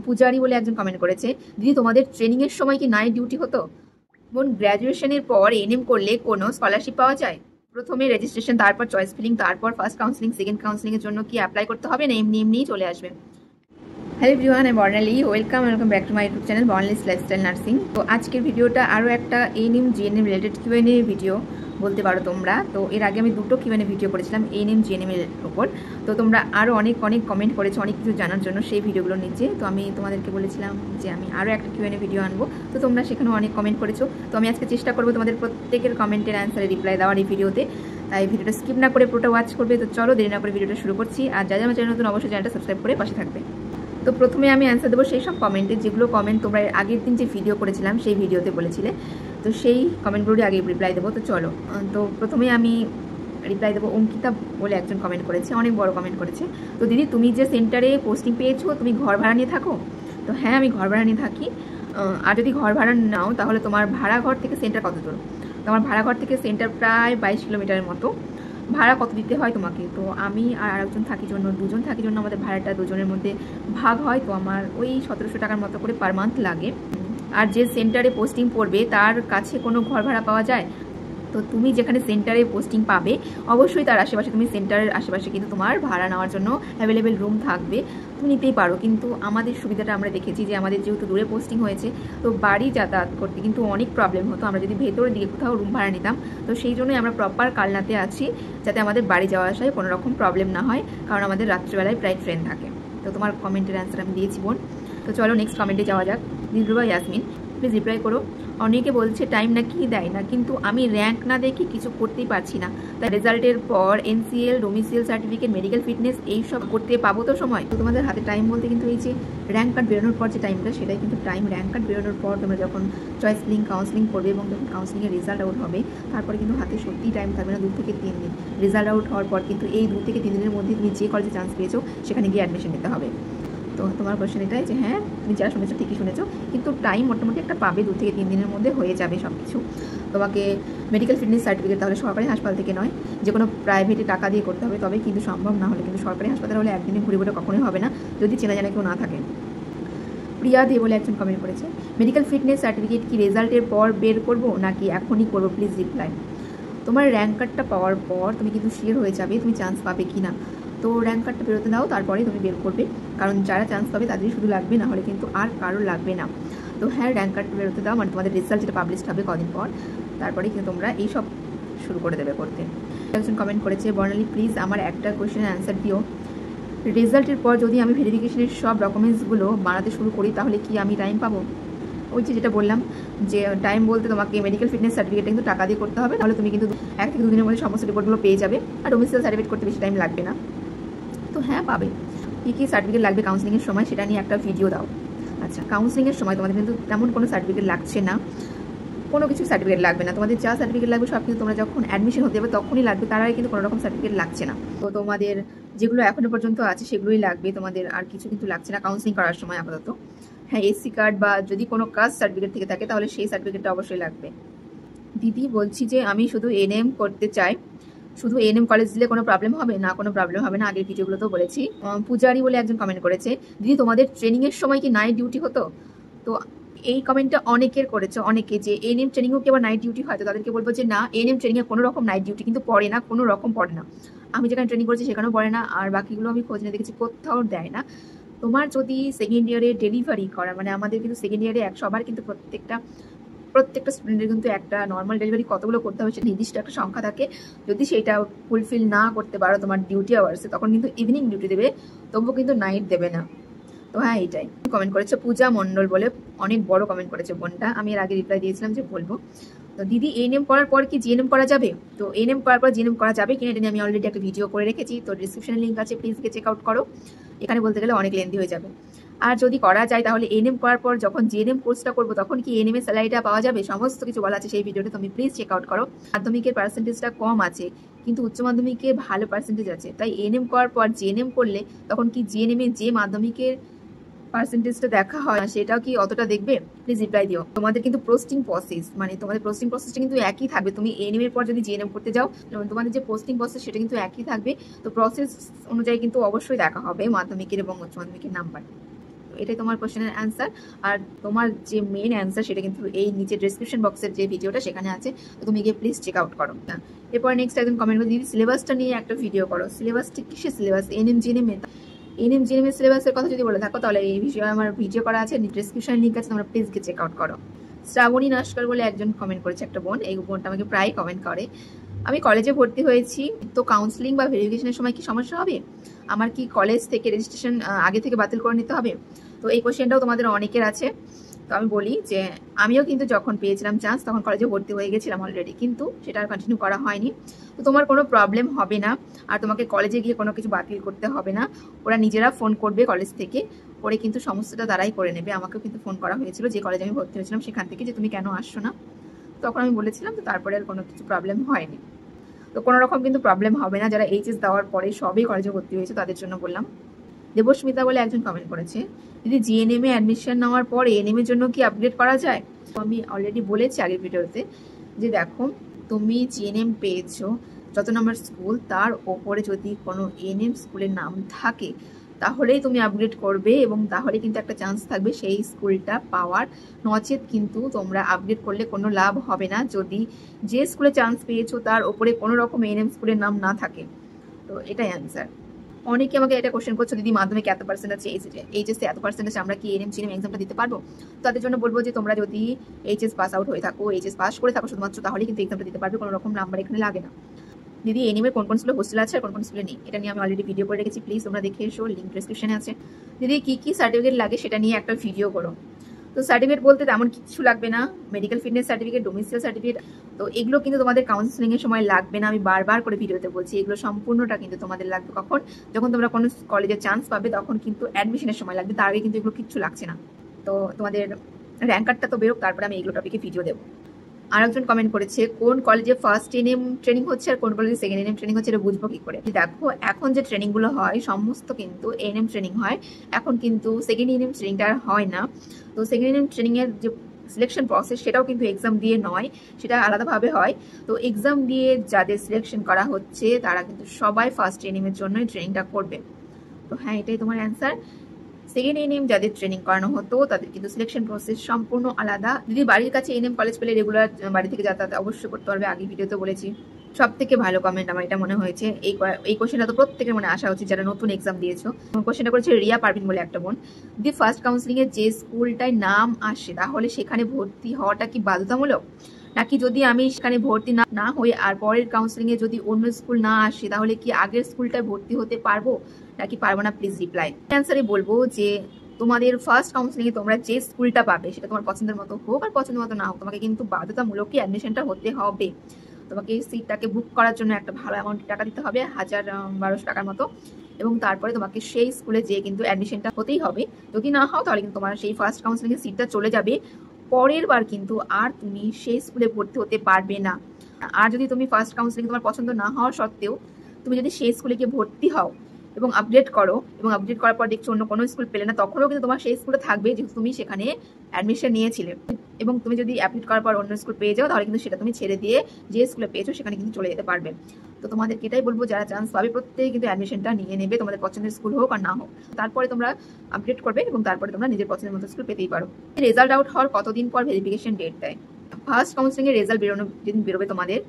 পূজারি বলে একজন কমেন্ট করেছে, দিদি তোমাদের ট্রেনিং এর সময় কি নাইট ডিউটি হতো? বোন, গ্র্যাজুয়েশনের পর এনএম করলে কোনো স্কলারশিপ পাওয়া যায়? প্রথমে রেজিস্ট্রেশন, তারপর চয়েস ফিলিং, তারপর ফার্স্ট কাউন্সিলিং, সেকেন্ড কাউন্সিলিং এর জন্য কি অ্যাপ্লাই করতে হবে, না এমনি এমনিই চলে আসবে? হ্যালো এভরিওয়ান, আমি Barnali. Welcome back to my YouTube channel Barnali's lifestyle nursing. তো আজকের ভিডিওটা আরও একটা ANM GNM related QnA video বলতে পারো তোমরা। তো এর আগে আমি দুটো কিউএনএ ভিডিও করেছিলাম এএনএম জিএনএম এর উপর। তো তোমরা আরও অনেক কমেন্ট করেছো অনেক কিছু জানার জন্য সেই ভিডিওগুলোর নিচে। তো আমি তোমাদেরকে বলেছিলাম যে আমি আরও একটা কিউএনএ ভিডিও আনবো। তো তোমরা সেখানেও অনেক কমেন্ট করেছো। তো আমি আজকে চেষ্টা করবো তোমাদের প্রত্যেকের কমেন্টের অ্যান্সারে রিপ্লাই দেওয়ার এই ভিডিওতে। তাই ভিডিওটা স্কিপ না করে পুরোটা ওয়াচ করবে। তো চলো দেরি না করে ভিডিওটা শুরু করছি। আর যা আমার চ্যানেল নতুন অবশ্যই চ্যানেলটা সাবস্ক্রাইব করে পাশে থাকবে। তো প্রথমে আমি অ্যান্সার দেবো সেই সব কমেন্টে যেগুলো কমেন্ট তোমরা আগের দিন যে ভিডিও করেছিলাম সেই ভিডিওতে বলেছিলে। তো সেই কমেন্টগুলোরই আগে রিপ্লাই দেবো। তো চলো, তো প্রথমে আমি রিপ্লাই দেবো। অঙ্কিতা বলে একজন কমেন্ট করেছে, অনেক বড় কমেন্ট করেছে। তো দিদি তুমি যে সেন্টারে পোস্টিং পেয়েছো তুমি ঘর ভাড়া নিয়ে থাকো? তো হ্যাঁ, আমি ঘর ভাড়া নিয়ে থাকি। আর যদি ঘর ভাড়া নাও তাহলে তোমার ভাড়া ঘর থেকে সেন্টার কত দূর? তোমার ভাড়া ঘর থেকে সেন্টার প্রায় 22 কিলোমিটারের মতো। ভাড়া কত দিতে হয় তোমাকে? তো আমি আর আরেকজন থাকি জন্য, দুজন থাকি জন্য আমাদের ভাড়াটা দুজনের মধ্যে ভাগ হয়। তো আমার ওই 1700 টাকার মতো করে পার মান্থ লাগে। আর যে সেন্টারে পোস্টিং পড়বে তার কাছে কোনো ঘর ভাড়া পাওয়া যায়? তো তুমি যেখানে সেন্টারে পোস্টিং পাবে অবশ্যই তার আশেপাশে, তুমি সেন্টারের আশেপাশে কিন্তু তোমার ভাড়া নেওয়ার জন্য অ্যাভেলেবেল রুম থাকবে, তুমি নিতেই পারো। কিন্তু আমাদের সুবিধাটা আমরা দেখেছি যে আমাদের যেহেতু দূরে পোস্টিং হয়েছে, তো বাড়ি যাতায়াত করতে কিন্তু অনেক প্রবলেম হতো আমরা যদি ভেতরের দিকে কোথাও রুম ভাড়া নিতাম। তো সেই জন্যই আমরা প্রপার কালনাতে আছি, যাতে আমাদের বাড়ি যাওয়া আসায় কোনো রকম প্রবলেম না হয়, কারণ আমাদের রাত্রিবেলায় প্রায় ট্রেন থাকে। তো তোমার কমেন্টের অ্যান্সার আমি দিয়েছি বোন। তো চলো নেক্সট কমেন্টে যাওয়া যাক। দিলরুবা ইয়াসমিন, প্লিজ রিপ্লাই করো। অনেকে বলছে টাইম নাকি দেয় না, কিন্তু আমি র্যাঙ্ক না দেখে কিছু করতেই পারছি না। তাই রেজাল্টের পর NCL, domicile certificate, medical fitness এইসব করতে পাবো তো সময়? তো তোমাদের হাতে টাইম বলতে কিন্তু এই যে র্যাঙ্ক কার্ড বেরোনোর পর যে টাইমটা, সেটাই কিন্তু টাইম। র্যাঙ্ক কার্ড বেরোনোর পর তোমরা যখন চয়েস ফিলিং, কাউন্সিলিং করবে এবং যখন কাউন্সিলিংয়ের রেজাল্ট আউট হবে, তারপরে কিন্তু হাতে সত্যিই টাইম থাকবে না, 2 থেকে 3 দিন। রেজাল্ট আউট হওয়ার পর কিন্তু এই 2 থেকে 3 দিনের মধ্যে তুমি যে কলেজে চান্স পেয়েছো সেখানে গিয়ে অ্যাডমিশন নিতে হবে। তো তোমার কোয়েশ্চেন এটাই যে হ্যাঁ, তুমি যা শুনেছো ঠিকই শুনেছো, কিন্তু টাইম মোটামুটি একটা পাবে, 2 থেকে 3 দিনের মধ্যে হয়ে যাবে সব কিছু। তোমাকে মেডিকেল ফিটনেস সার্টিফিকেট তাহলে সরকারি হাসপাতাল থেকে নয়, যে কোনো প্রাইভেটে টাকা দিয়ে করতে হবে, তবে কিন্তু সম্ভব না হলে কিন্তু সরকারি হাসপাতাল হলে একদিনে ঘুরে ঘুরে কখনোই হবে না, যদি চেনা জানা কেউ না থাকে। প্রিয়া দে বলে একজন কমেন্ট করেছে, মেডিকেল ফিটনেস সার্টিফিকেট কি রেজাল্টের পর বের করবো নাকি এখনই করবো? Please reply. তোমার র্যাঙ্ক কার্ডটা পাওয়ার পর তুমি কিন্তু শিওর হয়ে যাবে তুমি চান্স পাবে কি না। তো র্যাঙ্ক কার্ডটা বেরোতে দাও, তারপরে তুমি বের করবে, কারণ যারা চান্স পাবে তাদেরই শুধু লাগবে, না হলে কিন্তু আর কারোর লাগবে না। তো হ্যাঁ, র্যাঙ্ক কার্ডটা বেরোতে দাও, মানে তোমাদের রেজাল্ট যেটা পাবলিশড হবে কদিন পর, তারপরে কিন্তু তোমরা এইসব শুরু করে দেবে করতে। একজন কমেন্ট করেছে, বর্ণালী প্লিজ আমার একটা কোয়েশ্চেনের অ্যান্সার দিও। রেজাল্টের পর যদি আমি ভেরিফিকেশনের সব ডকুমেন্টসগুলো বানাতে শুরু করি তাহলে কি আমি টাইম পাবো? ওই যেটা বললাম যে টাইম বলতে তোমাকে মেডিকেল ফিটনেস সার্টিফিকেটটা কিন্তু টাকা দিয়ে করতে হবে, তাহলে তুমি কিন্তু 1 থেকে 2 দিনের মধ্যে সমস্ত রিপোর্টগুলো পেয়ে যাবে। আর ডোমিসাইল সার্টিফিকেট করতে বেশি টাইম লাগবে না। তো হ্যাঁ, পাবে। কী কী সার্টিফিকেট লাগবে কাউন্সিলিংয়ের সময় সেটা নিয়ে একটা ভিডিও দাও। আচ্ছা, কাউন্সিলিংয়ের সময় তোমাদের কিন্তু তেমন কোনো সার্টিফিকেট লাগছে না, কোনো কিছু সার্টিফিকেট লাগবে না। তোমাদের যা সার্টিফিকেট লাগবে সব কিন্তু তোমরা যখন অ্যাডমিশন হতে যাবে তখনই লাগবে, তার আগে কিন্তু কোনো রকম সার্টিফিকেট লাগছে না। তো তোমাদের যেগুলো এখনো পর্যন্ত আছে সেগুলোই লাগবে, তোমাদের আর কিছু কিন্তু লাগছে না কাউন্সিলিং করার সময় আপাতত। হ্যাঁ, এসসি কার্ড বা যদি কোনো কাস্ট সার্টিফিকেট থেকে থাকে তাহলে সেই সার্টিফিকেটটা অবশ্যই লাগবে। দিদি বলছি যে আমি শুধু এনএম করতে চাই, শুধু এনএম কলেজ দিলে কোনো প্রবলেম হবে না? কোনো প্রবলেম হবে না, আগের ভিডিওগুলোতেও বলেছি। পূজারি বলে একজন কমেন্ট করেছে, দিদি তোমাদের ট্রেনিংয়ের সময় কি নাইট ডিউটি হতো? তো এই কমেন্টটা অনেকের করেছে, অনেকে, যে এনএম ট্রেনিংও কি আবার নাইট ডিউটি হয়? তো তাদেরকে বলবো যে না, এনএম ট্রেনিংয়ে কোনো রকম নাইট ডিউটি কিন্তু পড়ে না, কোনো রকম পড়ে না। আমি যেখানে ট্রেনিং করেছি সেখানেও পড়ে না, আর বাকিগুলো আমি খোঁজ নিয়ে দেখেছি কোথাও দেয় না। তোমার যদি সেকেন্ড ইয়ারে ডেলিভারি করা, মানে আমাদের কিন্তু সেকেন্ড ইয়ারে সবার কিন্তু প্রত্যেকটা স্টুডেন্টের কিন্তু একটা নর্মাল ডেলিভারি কতগুলো করতে হবে সেটা নির্দিষ্ট একটা সংখ্যা থাকে। যদি সেটা ফুলফিল না করতে পারো তোমার ডিউটি আওয়ার্সে, তখন কিন্তু ইভিনিং ডিউটি দেবে, তবুও কিন্তু নাইট দেবে না। তো হ্যাঁ, এইটাই কমেন্ট করেছে পূজা মণ্ডল বলে, অনেক বড় কমেন্ট করেছে বোনটা, আমি এর আগে রিপ্লাই দিয়েছিলাম যে বলবো। তো দিদি এএনএম করার পর কি জিএনএম করা যাবে? তো এএনএম করার পর জিএনএম করা যাবে কিনা এটা নিয়ে আমি অলরেডি একটা ভিডিও করে রেখেছি, তো ডিসক্রিপশনে লিঙ্ক আছে, প্লিজ গিয়ে চেক আউট করো। এখানে বলতে গেলে অনেক লেন্দি হয়ে যাবে। আর যদি করা যায় তাহলে এএনএম করার পর যখন জিএনএম কোর্সটা করবো তখন কি এএনএম এর স্যালারিটা পাওয়া যাবে? সমস্ত কিছু বলা আছে সেই ভিডিওতে, তুমি প্লিজ চেক আউট করো। মাধ্যমিকের পার্সেন্টেজটা কম আছে কিন্তু উচ্চ মাধ্যমিকে ভালো পার্সেন্টেজ আছে, তাই এএনএম করার পর জিএনএম করলে তখন কি জিএনএম এ যে মাধ্যমিকের পার্সেন্টেজটা দেখা হয় সেটাও কি অতটা দেখবে? প্লিজ রিপ্লাই দিও। তোমাদের কিন্তু পোস্টিং প্রসেস, মানে তোমাদের পোস্টিং প্রসেসটা কিন্তু একই থাকবে। তুমি এএনএম এর পর যদি জিএনএম করতে যাও, তোমাদের যে পোস্টিং প্রসেস সেটা কিন্তু একই থাকবে। তো প্রসেস অনুযায়ী কিন্তু অবশ্যই দেখা হবে মাধ্যমিকের এবং উচ্চ মাধ্যমিকের নাম্বার। তো এটাই তোমার কোশ্চেনের অ্যান্সার। আর তোমার যে মেন অ্যান্সার সেটা কিন্তু এই নিচে ডেসক্রিপশন বক্সের যে ভিডিওটা সেখানে আছে, তো তুমি গিয়ে প্লিজ চেক আউট করো। এরপর নেক্সট একদম কমেন্ট করে দিদি সিলেবাসটা নিয়ে একটা ভিডিও করো। সিলেবাস ঠিক কিসের সিলেবাস? এনএম জিএনএম এর সিলেবাসের কথা যদি বলে থাকো তাহলে এই বিষয়ে আমার ভিডিও করা আছে, ডিসক্রিপশন লিঙ্ক আছে, তোমরা প্লিজ গিয়ে চেক আউট করো। শ্রাবণী নস্কর বলে একজন কমেন্ট করেছে, একটা বোন, এই বোনটা আমাকে প্রায় কমেন্ট করে, আমি কলেজে ভর্তি হয়েছি, তো কাউন্সিলিং বা ভেরিফিকেশনের সময় কি সমস্যা হবে? আমার কি কলেজ থেকে রেজিস্ট্রেশন আগে থেকে বাতিল করে নিতে হবে? তো এই কোশ্চেনটাও তোমাদের অনেকের আছে। তো আমি বলি যে আমিও কিন্তু যখন পেয়েছিলাম চান্স তখন কলেজে ভর্তি হয়ে গেছিলাম অলরেডি, কিন্তু সেটা আর কন্টিনিউ করা হয়নি। তো তোমার কোনো প্রবলেম হবে না, আর তোমাকে কলেজে গিয়ে কোনো কিছু বাতিল করতে হবে না। ওরা নিজেরা ফোন করবে কলেজ থেকে, করে কিন্তু সমস্তটা তারাই করে নেবে। আমাকেও কিন্তু ফোন করা হয়েছিল যে কলেজে আমি ভর্তি হয়েছিলাম সেখান থেকে, যে তুমি কেন আসছো না। তখন আমি বলেছিলাম, তো তারপরে আর কোনো কিছু প্রবলেম হয়নি। তো কোনো রকম কিন্তু প্রবলেম হবে না। যারা এইচএস দেওয়ার পরে সবই কলেজে ভর্তি হয়েছে তাদের জন্য বললাম। দেবস্মিতা বলে একজন কমেন্ট করেছে, যদি জিএনএম এ অ্যাডমিশন নেওয়ার পরে এনএম এর জন্য কি আপগ্রেড করা যায়? আমি অলরেডি বলেছি আগের ভিডিওতে যে দেখো, তুমি জিএনএম পেয়েছো, যত নম্বর স্কুল তার ওপরে যদি কোনো এনএম স্কুলের নাম থাকে তাহলেই তুমি আপগ্রেড করবে, এবং তাহলে কিন্তু একটা চান্স থাকবে সেই স্কুলটা পাওয়ার। নচেত কিন্তু তোমরা আপগ্রেড করলে কোনো লাভ হবে না যদি যে স্কুলে চান্স পেয়েছো তার ওপরে কোনো রকম এনএম স্কুলের নাম না থাকে। তো এটাই অ্যান্সার। অনেকে আমাকে এটা কোশ্চেন করছো, দিদি মাধ্যমিকে এত পার্সেন্ট আছে, এইচএসে এত পার্সেন্ট আছে, আমরা কি এনএম জিএনএম এক্সামটা দিতে পারবো? তাদের জন্য বলবো যে তোমরা যদি এইচএস পাস আউট হয়ে থাকো, এইচএস পাস করে থাকো শুধুমাত্র, তাহলে কিন্তু এক্সামটা দিতে পারবে, কোনো রকম নাম্বার এখানে লাগে না। দিদি এনএম এর কোন কোন স্কুলে হোস্টেল আছে আর কোন কোন স্কুলে নেই, এটা নিয়ে আমি অলরেডি ভিডিও করে রেখেছি, প্লিজ তোমরা দেখে এসো, লিঙ্ক ডেসক্রিপশনে আছে। দিদি কি কি সার্টিফিকেট লাগে সেটা নিয়ে একটা ভিডিও করো। তো সার্টিফিকেট বলতে তেমন কিছু লাগবে না, medical fitness certificate, domicile certificate, তো এগুলো কিন্তু তোমাদের কাউন্সিলিং এর সময় লাগবে না। আমি বারবার করে ভিডিওতে বলছি, এগুলো সম্পূর্ণটা কিন্তু তোমাদের লাগবে কখন? যখন তোমরা কোনো কলেজে চান্স পাবে, তখন কিন্তু অ্যাডমিশনের সময় লাগবে, তার আগে কিন্তু এগুলো কিচ্ছু লাগছে না। তো তোমাদের র্যাঙ্ক কার্ডটা তো বেরোক, তারপরে আমি এগুলো টপিকে ভিডিও দেবো। আর একজন কমেন্ট করেছে, কোন কলেজে ফার্স্ট এনএম ট্রেনিং হচ্ছে আর কোন কলেজে সেকেন্ড এনএম ট্রেনিং হচ্ছে, এটা বুঝবো কি করে? দেখো, এখন যে ট্রেনিং গুলো হয় সমস্ত কিন্তু এনএম ট্রেনিং হয়, এখন কিন্তু সেকেন্ড এনএম ট্রেনিংটা হয় না। তো সেকেন্ড এনএম ট্রেনিং এর যে সিলেকশন প্রসেস সেটাও কিন্তু এক্সাম দিয়ে নয়, সেটা আলাদাভাবে হয়। তো এক্সাম দিয়ে যাদের সিলেকশন করা হচ্ছে তারা কিন্তু সবাই ফার্স্ট এনএম এর জন্যই ট্রেনিংটা করবে। তো হ্যাঁ, এটাই তোমার অ্যান্সার। সেকেন্ড এনএম যাদের ট্রেনিং করানো হতো তাদের কিন্তু সিলেকশন প্রসেস সম্পূর্ণ আলাদা। যদি বাড়ির কাছে এনএম কলেজ পেলে রেগুলার বাড়ি থেকে যাতায়াত অবশ্যই করতে পারবে, আগে ভিডিওতে বলেছি। সব থেকে ভালো কমেন্ট আমার এটা মনে হয়েছে, এই কোশ্চেনটা তো প্রত্যেকের মনে আসা উচিত যারা নতুন এক্সাম দিয়েছো। কোশ্চেনটা করেছে রিয়া পারভিন বলে একটা বোন, যদি ফার্স্ট কাউন্সিলিং এর যে স্কুলটায় নাম আসে তাহলে সেখানে ভর্তি হওয়াটা কি বাধ্যতামূলক, নাকি যদি আমি সেখানে ভর্তি না হই আর পরের কাউন্সিলিং এ যদি অন্য স্কুল না আসে তাহলে কি আগের স্কুলটায় ভর্তি হতে পারবো নাকি পারবো না? Please reply. অ্যান্সারে বলবো যে তোমাদের ফার্স্ট কাউন্সিলিং এ তোমরা যে স্কুলটা পাবে সেটা তোমার পছন্দের মতো হোক আর পছন্দের মতো না হোক, তোমাকে কিন্তু বাধ্যতামূলকই অ্যাডমিশনটা হতে হবে। তোমাকে সিটটাকে বুক করার জন্য একটা ভালো অ্যামাউন্ট টাকা দিতে হবে, 1000-1200 টাকার মতো, এবং তারপরে তোমাকে সেই স্কুলে যেয়ে কিন্তু অ্যাডমিশনটা হতেই হবে। যদি না হও তাহলে কিন্তু তোমার সেই ফার্স্ট কাউন্সিলিং এর সিটটা চলে যাবে, পরের বার কিন্তু আর তুমি সেই স্কুলে ভর্তি হতে পারবে না। আর যদি তুমি ফার্স্ট কাউন্সিলিং তোমার পছন্দ না হওয়ার সত্ত্বেও তুমি যদি সেই স্কুলে গিয়ে ভর্তি হও এবং আপডেট করো, এবং আপডেট করার পর দেখছো অন্য কোনো স্কুল পেলে না, তখনও কিন্তু তোমার সেই স্কুলে থাকবে যেহেতু তুমি সেখানে অ্যাডমিশন নিয়েছিলে। এবং তুমি যদি আপডেট করার পর অন্য স্কুল পেয়ে যাও তাহলে কিন্তু সেটা তুমি ছেড়ে দিয়ে যে স্কুলে পেয়েছো সেখানে কিন্তু চলে যেতে পারবে। তো তোমাদেরকে এটাই বলবো, যারা চান্স পাবে প্রত্যেকে কিন্তু অ্যাডমিশনটা নিয়ে নেবে, তোমাদের পছন্দের স্কুল হোক আর না হোক। তারপরে তোমরা আপডেট করবে এবং তারপরে তোমরা নিজের পছন্দের মতো স্কুল পেতেই পারো। রেজাল্ট আউট হওয়ার কতদিন পর ভেরিফিকেশন ডেট দেয়? ফার্স্ট কাউন্সিলিং এর রেজাল্ট যেদিন বেরোবে তোমাদের,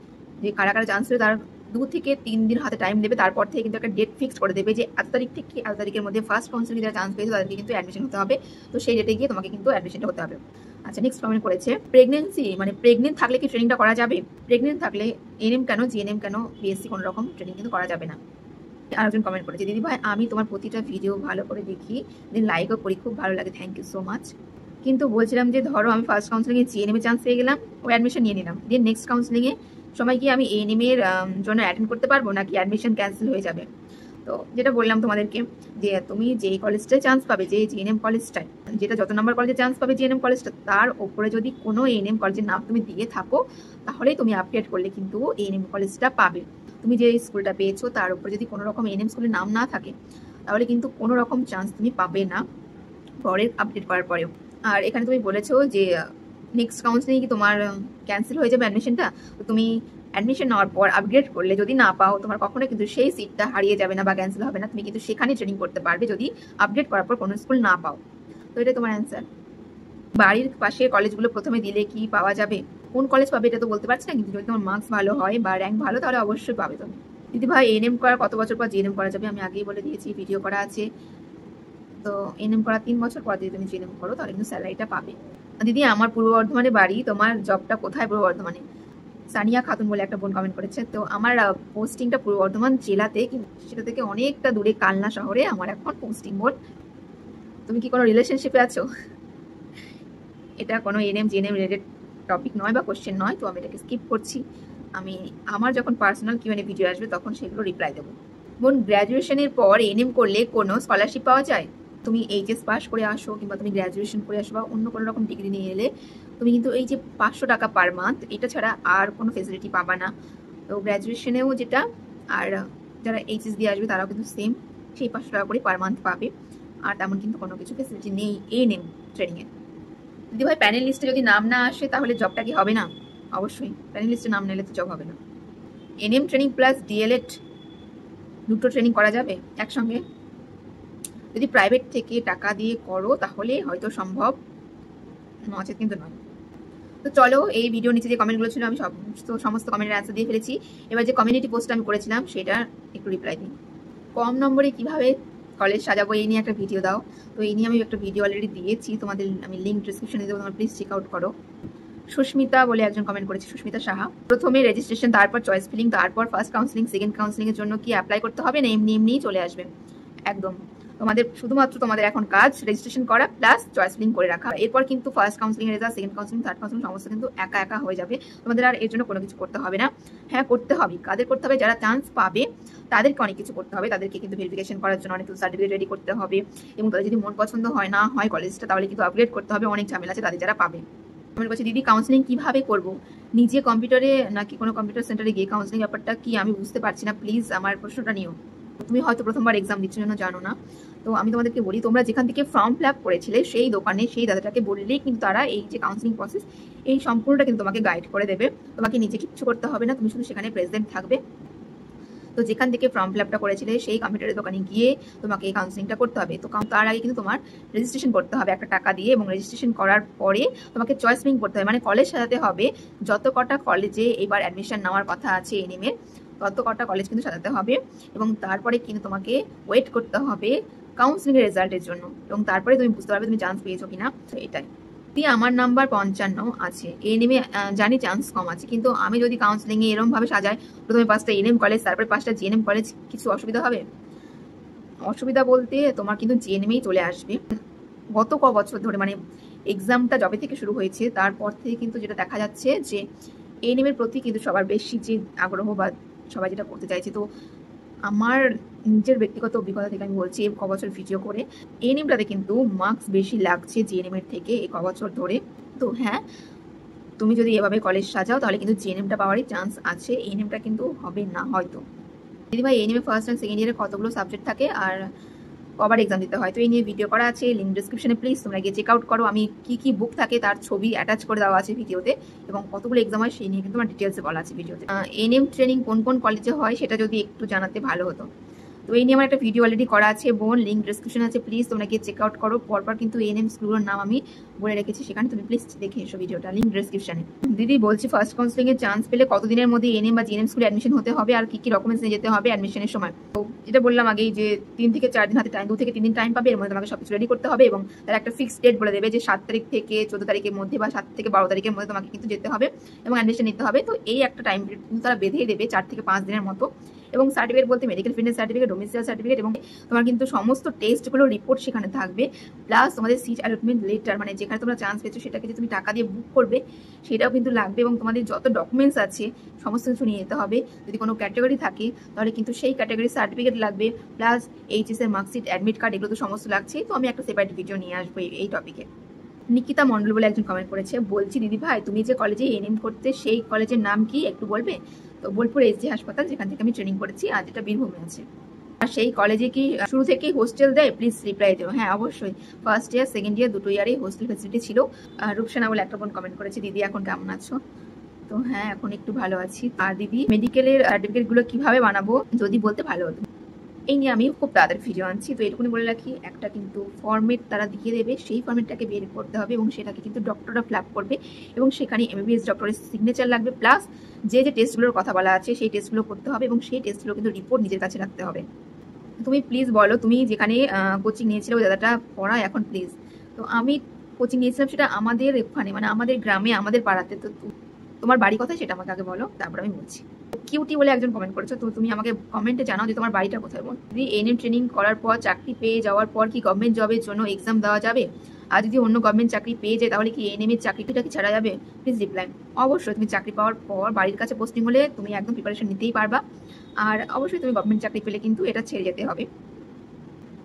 যে কারা কারা চান্স পেবে তার 2 থেকে 3 দিন হাতে টাইম দেবে, তারপর থেকে কিন্তু একটা ডেট ফিক্স করে দেবে যে এত তারিখ থেকে এত তারিখের মধ্যে ফার্স্ট কাউন্সিলিং যারা চান্স পেয়েছে তাদেরকে কিন্তু অ্যাডমিশন হতে হবে। তো সেই ডেটে গিয়ে তোমাকে কিন্তু অ্যাডমিশনটা হতে হবে। আচ্ছা, নেক্সট কমেন্ট করেছে, প্রেগনেন্সি মানে প্রেগনেন্ট থাকলে কি ট্রেনিংটা করা যাবে? প্রেগনেন্ট থাকলে এনএম কেন জিএনএম কেন বিএসসি কোনো রকম ট্রেনিং কিন্তু করা যাবে না। আরেকজন কমেন্ট করেছে, দিদি ভাই আমি তোমার প্রতিটা ভিডিও ভালো করে দেখি, দেন লাইকও করি, খুব ভালো লাগে, থ্যাংক ইউ সো মাচ। কিন্তু বলছিলাম যে ধরো আমি ফার্স্ট কাউন্সিলিং এ জিএনএম এ চান্স পেয়ে গেলাম, ও অ্যাডমিশন নিয়ে নিলাম, দিয়ে নেক্সট কাউন্সিলিং এ সময় কি আমি এএনএম এর জন্য অ্যাটেন্ড করতে পারবো নাকি অ্যাডমিশন ক্যান্সেল হয়ে যাবে? তো যেটা বললাম তোমাদেরকে, যে তুমি যেই কলেজটায় চান্স পাবে, যে জিএনএম কলেজটায়, যেটা যত নাম্বার কলেজে চান্স পাবে জিএনএম কলেজটা, তার ওপরে যদি কোনো এএনএম কলেজের নাম তুমি দিয়ে থাকো তাহলেই তুমি আপডেট করলে কিন্তু এএনএম কলেজটা পাবে। তুমি যে স্কুলটা পেয়েছো তার উপরে যদি কোনো রকম এএনএম স্কুলের নাম না থাকে তাহলে কিন্তু কোনো রকম চান্স তুমি পাবে না পরের আপডেট করার পরেও। আর এখানে তুমি বলেছো যে নেক্সট কাউন্সিলিং কি তোমার ক্যান্সেল হয়ে যাবে অ্যাডমিশনটা, তো তুমি অ্যাডমিশন নেওয়ার পর আপগ্রেড করলে যদি না পাও তোমার কখনো কিন্তু সেই সিটটা হারিয়ে যাবে না বা ক্যান্সেল হবে না, তুমি কিন্তু সেখানে ট্রেনিং করতে পারবে যদি আপডেট করার পর কোনো স্কুল না পাও। তো এটা তোমার অ্যান্সার। বাড়ির পাশে কলেজগুলো প্রথমে দিলে কি পাওয়া যাবে? কোন কলেজ পাবে এটা তো বলতে পারছি না, কিন্তু যদি তোমার মার্কস ভালো হয় বা র্যাঙ্ক ভালো তাহলে অবশ্যই পাবে তুমি। দিদি ভাই এনএম করার কত বছর পর জিএনএম করা যাবে? আমি আগেই বলে দিয়েছি, ভিডিও করা আছে। তো এনএম করা 3 বছর পর যদি তুমি জিএনএম করো তাহলে কিন্তু স্যালারিটা পাবে। দিদি আমার পূর্ব বর্ধমানে বাড়ি, তোমার জবটা কোথায় পূর্ব বর্ধমানে? সানিয়া খাতুন বলে একটা বোন কমেন্ট করেছে। তো আমার পোস্টিংটা পূর্ব বর্ধমান জেলাতে, কিন্তু সেটা থেকে অনেকটা দূরে কালনা শহরে আমার এখন পোস্টিং মোড। তুমি কি কোনো রিলেশনশিপে আছো? এটা কোনো এনএম জিএনএম রিলেটেড টপিক নয় বা কোশ্চেন নয়, তো আমি এটাকে স্কিপ করছি। আমি আমার যখন পার্সোনাল কিউএনএ ভিডিও আসবে তখন সেগুলো রিপ্লাই দেবো। বোন গ্র্যাজুয়েশনের পর এনএম করলে কোনো স্কলারশিপ পাওয়া যায়? তুমি এইচএস পাস করে আসো কিংবা তুমি গ্র্যাজুয়েশন করে আসো বা অন্য কোনো রকম ডিগ্রি নিয়ে এলে তুমি কিন্তু এই যে 500 টাকা পার মান্থ, এটা ছাড়া আর কোনো ফেসিলিটি পাবা না। তো গ্র্যাজুয়েশনেও যেটা, আর যারা এইচএস দিয়ে আসবে তারাও কিন্তু সেম সেই 500 টাকা করে পার মান্থ পাবে। আর তেমন কিন্তু কোনো কিছু ফেসিলিটি নেই এনএম ট্রেনিংয়ে। দিদি ভাই প্যানেল লিস্টে যদি নাম না আসে তাহলে জবটা কি হবে না? অবশ্যই, প্যানেল লিস্টে নাম নিলে তো জব হবে না। এনএম ট্রেনিং প্লাস ডিএলএড দুটো ট্রেনিং করা যাবে একসঙ্গে? যদি প্রাইভেট থেকে টাকা দিয়ে করো তাহলে হয়তো সম্ভব, নচেত কিন্তু নয়। তো চলো, এই ভিডিও নিচে যে কমেন্টগুলো ছিল আমি সমস্ত কমেন্টের অ্যান্সার দিয়ে ফেলেছি। এবার যে কমিউনিটি পোস্ট আমি করেছিলাম সেটা একটু রিপ্লাই দিই। কম নম্বরে কিভাবে কলেজ সাজাবো এই নিয়ে একটা ভিডিও দাও। তো এই নিয়ে আমি একটা ভিডিও অলরেডি দিয়েছি, তোমাদের আমি লিঙ্ক ডিসক্রিপশনে দেবো, তোমরা প্লিজ চেক আউট করো। সুস্মিতা বলে একজন কমেন্ট করেছে, সুস্মিতা সাহা। প্রথমে রেজিস্ট্রেশন, তারপর চয়েস ফিলিং, তারপর ফার্স্ট কাউন্সিলিং, সেকেন্ড কাউন্সিলিং এর জন্য কি অ্যাপ্লাই করতে হবে না এমনি এমনিই চলে আসবে? একদম, তোমাদের শুধুমাত্র তোমাদের এখন কাজ রেজিস্ট্রেশন করা প্লাস চয়েস ফিলিং করে রাখা। এরপর কিন্তু ফার্স্ট কাউন্সিলিং এর result, second counselling, third counselling সমস্ত কিন্তু একা একা হয়ে যাবে। তোমাদের আর এর জন্য কোনো কিছু করতে হবে না। হ্যাঁ করতে হবে, কাদের করতে হবে? যারা চান্স পাবে তাদেরকে অনেক কিছু করতে হবে। তাদেরকে কিন্তু ভেরিফিকেশন করার জন্য অনেক সার্টিফিকেট রেডি করতে হবে, এবং তাদের যদি মন পছন্দ হয় না হয় কলেজটা তাহলে কিন্তু আপগ্রেড করতে হবে। অনেক ঝামেলা আছে তাদের যারা পাবে। আমি বলছি দিদি কাউন্সিলিং কিভাবে করব? নিজে কম্পিউটারে নাকি কোনো কম্পিউটার সেন্টারে গিয়ে? কাউন্সিলিং ব্যাপারটা কি আমি বুঝতে পারছি না, প্লিজ আমার প্রশ্নটা নিও। তুমি হয়তো প্রথমবার এক্সাম দিচ্ছ জন্য জানো না। তো আমি তোমাদেরকে বলি, তোমরা যেখান থেকে ফর্ম ফিল আপ করেছিলে সেই দোকানে সেই দাদাটাকে বললেই কিন্তু তারা এই যে কাউন্সিলিং প্রসেস এই সম্পূর্ণটা কিন্তু তোমাকে গাইড করে দেবে। তোমাকে নিজে কিচ্ছু করতে হবে না, তুমি শুধু সেখানে প্রেজেন্ট থাকবে। তো যেখান থেকে ফর্ম ফিল আপটা করেছিলে সেই কম্পিউটারের দোকানে গিয়ে তোমাকে এই কাউন্সিলিংটা করতে হবে। তো তার আগে কিন্তু তোমার রেজিস্ট্রেশন করতে হবে একটা টাকা দিয়ে, এবং রেজিস্ট্রেশন করার পরে তোমাকে চয়েস ফিলিং করতে হবে, মানে কলেজ সাজাতে হবে। যত কটা কলেজে এবার অ্যাডমিশন নেওয়ার কথা আছে এনএমে, তত কটা কলেজ কিন্তু সাজাতে হবে, এবং তারপরে কিন্তু তোমাকে ওয়েট করতে হবে কাউন্সিলিং এর রেজাল্টের জন্য, এবং তারপরে তুমি বুঝতে পারবে তুমি চান্স পেয়েছো কিনা। তো এটাই। আমার নাম্বার 55 আছে, এনএমে জানি চান্স কম আছে, কিন্তু আমি যদি কাউন্সিলিং এ এরকম ভাবে সাজাই, প্রথমে 5টা এনএম কলেজ তারপরে 5টা জিএনএম কলেজ, কিছু অসুবিধা হবে? অসুবিধা বলতে তোমার কিন্তু জিএনএমই চলে আসবে। গত বছর ধরে, মানে এক্সামটা যবে থেকে শুরু হয়েছে তারপর থেকে কিন্তু যেটা দেখা যাচ্ছে যে এনএম এর প্রতি কিন্তু সবার বেশি যে আগ্রহ বা সবাই যেটা করতে চাইছে। তো আমার নিজের ব্যক্তিগত অভিজ্ঞতা থেকে আমি বলছি, বছর ভিডিও করে এনএমটাতে কিন্তু মার্কস বেশি লাগছে জিএনএম এর থেকে এই বছর ধরে। তো হ্যাঁ, তুমি যদি এভাবে কলেজ সাজাও তাহলে কিন্তু জিএনএমটা পাওয়ারই চান্স আছে, এনএমটা কিন্তু হবে না হয়তো। দিদিভাই এনএমে ফার্স্ট অ্যান্ড সেকেন্ড ইয়ারে কতগুলো সাবজেক্ট থাকে আর কবার এক্সাম দিতে হয়? তো এই নিয়ে ভিডিও করা আছে, লিঙ্ক ডিসক্রিপশনে প্লিজ তোমরা গিয়ে চেক আউট করো। আমি কি কি বুক থাকে তার ছবি অ্যাটাচ করে দেওয়া আছে ভিডিওতে, এবং কতগুলো এক্সাম হয় সেই নিয়ে কিন্তু আমার ডিটেলসে বলা আছে ভিডিওতে। এনএম ট্রেনিং কোন কোন কলেজে হয় সেটা যদি একটু জানাতে ভালো হতো। তো এই নিয়ে আমার একটা ভিডিও অলরেডি করা আছে বোন, লিঙ্ক ডিসক্রিপশন আছে, প্লিজ তোমরা গিয়ে চেক আউট করো। পরপর কিন্তু এনএম স্কুলের নাম আমি বলে রেখেছি, সেখানে তুমি প্লিজ দেখে এসো ভিডিওটা, লিঙ্ক ডিসক্রিপশনে। দিদি বলছি ফার্স্ট কাউন্সিলিং এর চান্স পেলে কতদিনের মধ্যে এনএম বা জিএনএম স্কুলে অ্যাডমিশন হতে হবে, আর কি কি ডকুমেন্টস নিয়ে যেতে হবে অ্যাডমিশনের সময়? তো যেটা বললাম আগেই যে 3 থেকে 4 দিন হাতে টাইম, 2 থেকে 3 দিন টাইম পাবে। এর মধ্যে তোমাকে সবকিছু রেডি করতে হবে, এবং তারা একটা ফিক্সড ডেট বলে দেবে যে 7 তারিখ থেকে 14 তারিখের মধ্যে বা 7 থেকে 12 তারিখের মধ্যে তোমাকে কিন্তু যেতে হবে এবং অ্যাডমিশন নিতে হবে। তো এই একটা টাইম কিন্তু তারা বেঁধেই দেবে 4 থেকে 5 দিনের মতো। এবং সার্টিফিকেট বলতে medical fitness certificate, domicile certificate, এবং তোমার কিন্তু সমস্ত টেস্টগুলো রিপোর্ট সেখানে থাকবে, প্লাস তোমাদের সিট অ্যালটমেন্ট লেটার, মানে যেখানে তোমরা চান্স পেয়েছো সেটাকে যে তুমি টাকা দিয়ে বুক করবে সেটাও কিন্তু লাগবে, এবং তোমাদের যত ডকুমেন্টস আছে সমস্ত কিছু নিয়ে যেতে হবে। যদি কোনো ক্যাটাগরি থাকে তাহলে কিন্তু সেই ক্যাটাগরির সার্টিফিকেট লাগবে, প্লাস এইচএস এর মার্কশিট, অ্যাডমিট কার্ড, এগুলো তো সমস্ত লাগছে। তো আমি একটা সেপারেট ভিডিও নিয়ে আসবো এই টপিকে। নিকিতা মন্ডল বলে একজন কমেন্ট করেছে, বলছি দিদি ভাই তুমি যে কলেজে এনএম করতে সেই কলেজের নাম কি একটু বলবে? তো বোলপুর এসজি হাসপাতাল, যেখান থেকে আমি ট্রেনিং করেছি, আর যেটা বীরভূমে আছে। আর সেই কলেজে কি শুরু থেকেই হোস্টেল দেয়? প্লিজ রিপ্লাই দেবো। হ্যাঁ অবশ্যই, ফার্স্ট ইয়ার সেকেন্ড ইয়ার দুটো ইয়ারে হোস্টেল ফেসিলিটি ছিল। রূপসানা বলে একটা বোন কমেন্ট করেছে, দিদি এখন কেমন আছো? তো হ্যাঁ এখন একটু ভালো আছি। আর দিদি মেডিকেলের সার্টিফিকেট গুলো কিভাবে বানাবো যদি বলতে ভালো হতো। এই নিয়ে আমি খুব তাড়াতাড়ি ভিডিও আনছি। তো এটুকুনি বলে রাখি, একটা কিন্তু ফর্মেট তারা দিয়ে দেবে, সেই ফর্মেটটাকে বের করতে হবে এবং সেটাকে কিন্তু ডক্টররা ফিল আপ করবে এবং সেখানে এমবিবিএস ডক্টরের সিগনেচার লাগবে, প্লাস যে টেস্টগুলোর কথা বলা আছে সেই টেস্টগুলো করতে হবে এবং সেই টেস্টগুলো কিন্তু রিপোর্ট নিজের কাছে রাখতে হবে। তুমি প্লিজ বলো, তুমি যেখানে কোচিং নিয়েছিলে ওই দাদাটা পড়ায় এখন প্লিজ। তো আমি কোচিং নিয়েছিলাম সেটা আমাদের ওখানে, মানে আমাদের গ্রামে, আমাদের পাড়াতে। তো তোমার বাড়ি কোথায় সেটা আমাকে আগে বলো, তারপর আমি বলছি। কিউটি বলে একজন কমেন্ট করেছো, তো তুমি আমাকে কমেন্টে জানাও যে তোমার বাড়িটা কোথায়। বল, যদি এনএম ট্রেনিং করার পর চাকরি পেয়ে যাওয়ার পর কি গভর্নমেন্ট জবের জন্য এক্সাম দেওয়া যাবে? আর যদি অন্য গভর্নমেন্ট চাকরি পেয়ে যায় তাহলে কি এনএম এর চাকরিটা কি ছাড়া যাবে? Please reply. অবশ্যই তুমি চাকরি পাওয়ার পর বাড়ির কাছে পোস্টিং হলে তুমি একদম প্রিপারেশন নিতেই পারবা, আর অবশ্যই তুমি গভর্নমেন্ট চাকরি পেলে কিন্তু এটা ছেড়ে যেতে হবে।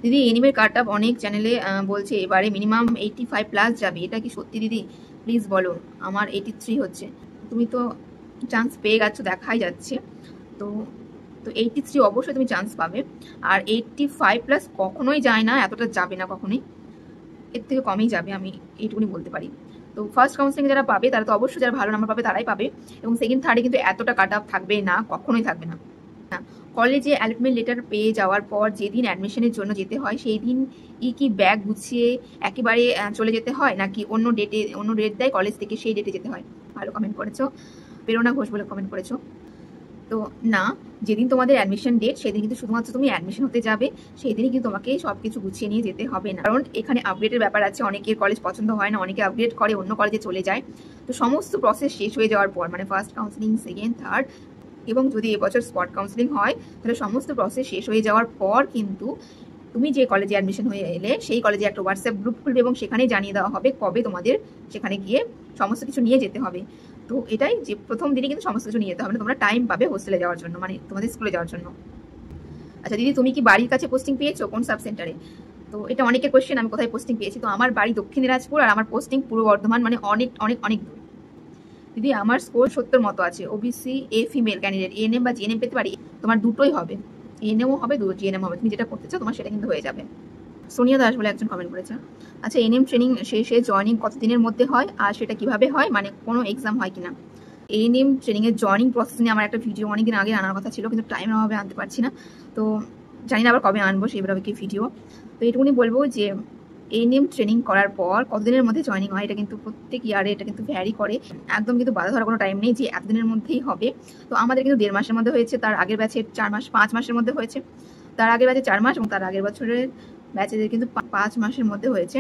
দিদি এনিমের কাট আপ অনেক চ্যানেলে বলছে এবারে মিনিমাম 85+ যাবে, এটা কি সত্যি দিদি? প্লিজ বলো। আমার 83 হচ্ছে। তুমি তো চান্স পেয়ে গেছো, দেখাই যাচ্ছে। তো তো 83 অবশ্যই তুমি চান্স পাবে। আর 85+ কখনোই যায় না, এতটা যাবে না কখনোই, এর থেকে কমই যাবে, আমি এইটুকুনি বলতে পারি। তো ফার্স্ট কাউন্সিলিং যারা পাবে তারা তো অবশ্যই, যারা ভালো নাম্বার পাবে তারাই পাবে, এবং সেকেন্ড থার্ডে কিন্তু এতটা কাট আপ থাকবে না, কখনোই থাকবে না। কলেজে অ্যালটমেন্ট লেটার পেয়ে যাওয়ার পর যেদিন অ্যাডমিশনের জন্য যেতে হয় সেই দিন কি ব্যাগ গুছিয়ে একেবারে চলে যেতে হয়, নাকি অন্য ডেট দেয় কলেজ থেকে, সেই ডেটে যেতে হয়? ভালো কমেন্ট করেছো, প্রেরণা ঘোষ বলে কমেন্ট করেছো। তো না, যেদিন তোমাদের অ্যাডমিশন ডেট সেদিন কিন্তু শুধুমাত্র তুমি অ্যাডমিশন হতে যাবে, সেই দিনই কিন্তু তোমাকে সবকিছু গুছিয়ে নিয়ে যেতে হবে না, কারণ এখানে আপগ্রেডের ব্যাপার আছে। অনেকের কলেজ পছন্দ হয় না, অনেকে আপগ্রেড করে অন্য কলেজে চলে যায়। তো সমস্ত প্রসেস শেষ হয়ে যাওয়ার পর, মানে ফার্স্ট কাউন্সিলিং, সেকেন্ড, থার্ড, এবং যদি এবছর স্পট কাউন্সিলিং হয় তাহলে সমস্ত প্রসেস শেষ হয়ে যাওয়ার পর কিন্তু তুমি যে কলেজে অ্যাডমিশন হয়ে এলে সেই কলেজে একটা হোয়াটসঅ্যাপ গ্রুপ খুলবে এবং সেখানেই জানিয়ে দেওয়া হবে কবে তোমাদের সেখানে গিয়ে সমস্ত কিছু নিয়ে যেতে হবে। তো এটাই যে প্রথম দিনই কিন্তু সমস্ত কিছু নিয়ে যেতে হবে না, তোমরা টাইম পাবে হোস্টেলে যাওয়ার জন্য, মানে তোমাদের স্কুলে যাওয়ার জন্য। আচ্ছা দিদি, তুমি কি বাড়ির কাছে পোস্টিং পেয়েছো, কোন সাব সেন্টারে? তো এটা অনেকের কোয়েশ্চেন, আমি কোথায় পোস্টিং পেয়েছি। তো আমার বাড়ি দক্ষিণ দিনাজপুর আর আমার পোস্টিং পূর্ব বর্ধমান, মানে অনেক অনেক অনেক দূর। দিদি আমার স্কোর 70 মতো আছে, ওবিসি, ফিমেল ক্যান্ডিডেট, এএনএম বা জিএনএম পেতে পারি? তোমার দুটোই হবে, এএনএমও হবে, জিএনএম হবে, তুমি যেটা করতে চাও তোমার সেটা কিন্তু হয়ে যাবে। সোনিয়া দাস বলে একজন কমেন্ট করেছে। আচ্ছা, এএনএম ট্রেনিং শেষে জয়নিং কতদিনের মধ্যে হয় আর সেটা কিভাবে হয়, মানে কোনো এক্সাম হয় কিনা? এএনএম ট্রেনিং এর জয়নিং প্রসেস নিয়ে আমার একটা ভিডিও অনেকদিন আগে আনার কথা ছিল, কিন্তু টাইমের অভাবে আনতে পারছি না। তো জানি না আবার কবে আনবো সেইভাবে কি ভিডিও। তো এইটুকুনি বলবো যে এএনএম ট্রেনিং করার পর কতদিনের মধ্যে জয়নিং হয়, এটা কিন্তু প্রত্যেক ইয়ারে এটা কিন্তু ভ্যারি করে, একদম কিন্তু বাধা ধরার কোনো টাইম নেই যে এতদিনের মধ্যেই হবে। তো আমাদের কিন্তু 1.5 মাসের মধ্যে হয়েছে, তার আগের ব্যাচের 4 মাস, 5 মাসের মধ্যে হয়েছে, তার আগের ব্যাচে 4 মাস এবং তার আগের বছরের ব্যাচেদের কিন্তু 5 মাসের মধ্যে হয়েছে।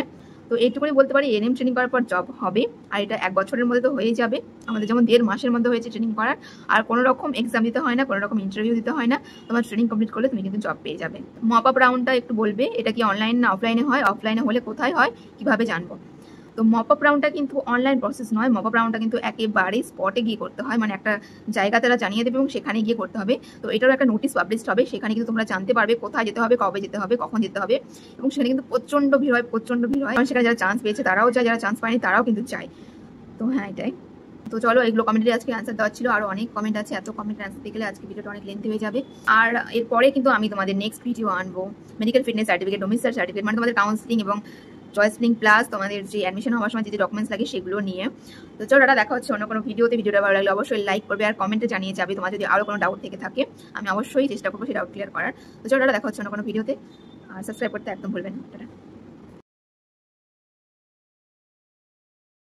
তো এইটুকুনি বলতে পারি এএনএম ট্রেনিং করার পর জব হবে, আর এটা 1 বছরের মধ্যে তো হয়েই যাবে। আমাদের যেমন 1.5 মাসের মধ্যে হয়েছে ট্রেনিং করার, আর কোনো রকম এক্সাম দিতে হয় না, কোনো রকম ইন্টারভিউ দিতে হয় না, তোমার ট্রেনিং কমপ্লিট করলে তুমি কিন্তু জব পেয়ে যাবে। মপ আপ রাউন্ডটা একটু বলবে, এটা কি অনলাইন না অফলাইনে হয়? অফলাইনে হলে কোথায় হয়, কিভাবে জানবো? তো মপ আপ রাউন্ডটা কিন্তু অনলাইন প্রসেস নয়, মপ আপ রাউন্ডটা কিন্তু একেবারে স্পটে গিয়ে করতে হয়, মানে একটা জায়গা তারা জানিয়ে দেবে এবং সেখানে গিয়ে করতে হবে। তো এটারও একটা নোটিশ পাবলিশড হবে, সেখানে কিন্তু তোমরা জানতে পারবে কোথায় যেতে হবে, কবে যেতে হবে, কখন যেতে হবে, এবং সেখানে কিন্তু প্রচন্ড ভিড় হয়, প্রচন্ড ভিড় হয়, কারণ সেখানে যারা চান্স পেয়েছে তারাও যায়, যারা চান্স পায়নি তারাও কিন্তু চায়। তো হ্যাঁ, এটাই। তো চলো, এগুলো কমেন্টের আজকে অ্যান্সার দেওয়া ছিল, আরো অনেক কমেন্ট আছে, এত কমেন্ট অ্যান্সার দিতে গেলে আজকে ভিডিওটা অনেক লেন্থি হয়ে যাবে। আর এরপরে কিন্তু আমি তোমাদের নেক্সট ভিডিও আনবো medical fitness certificate, domicile certificate, মানে তোমাদের কাউন্সিলিং এবং চয়েস লিঙ্ক, প্লাস তোমাদের যে অ্যাডমিশন হওয়ার সময় যে ডকুমেন্টস লাগে সেগুলো নিয়ে। তো চলো, দাদা দেখা হচ্ছে অন্য কোনো ভিডিওতে। ভিডিওটা ভালো লাগলে অবশ্যই লাইক করবে আর কমেন্টে জানিয়ে যাবে তোমার যদি আরো কোনো ডাউট থেকে থাকে, আমি অবশ্যই চেষ্টা করবো সেই ডাউট ক্লিয়ার করার। তো চলো, দাদা দেখা হচ্ছে অন্য কোনো ভিডিওতে, আর সাবস্ক্রাইব করতে একদম ভুলবেন না।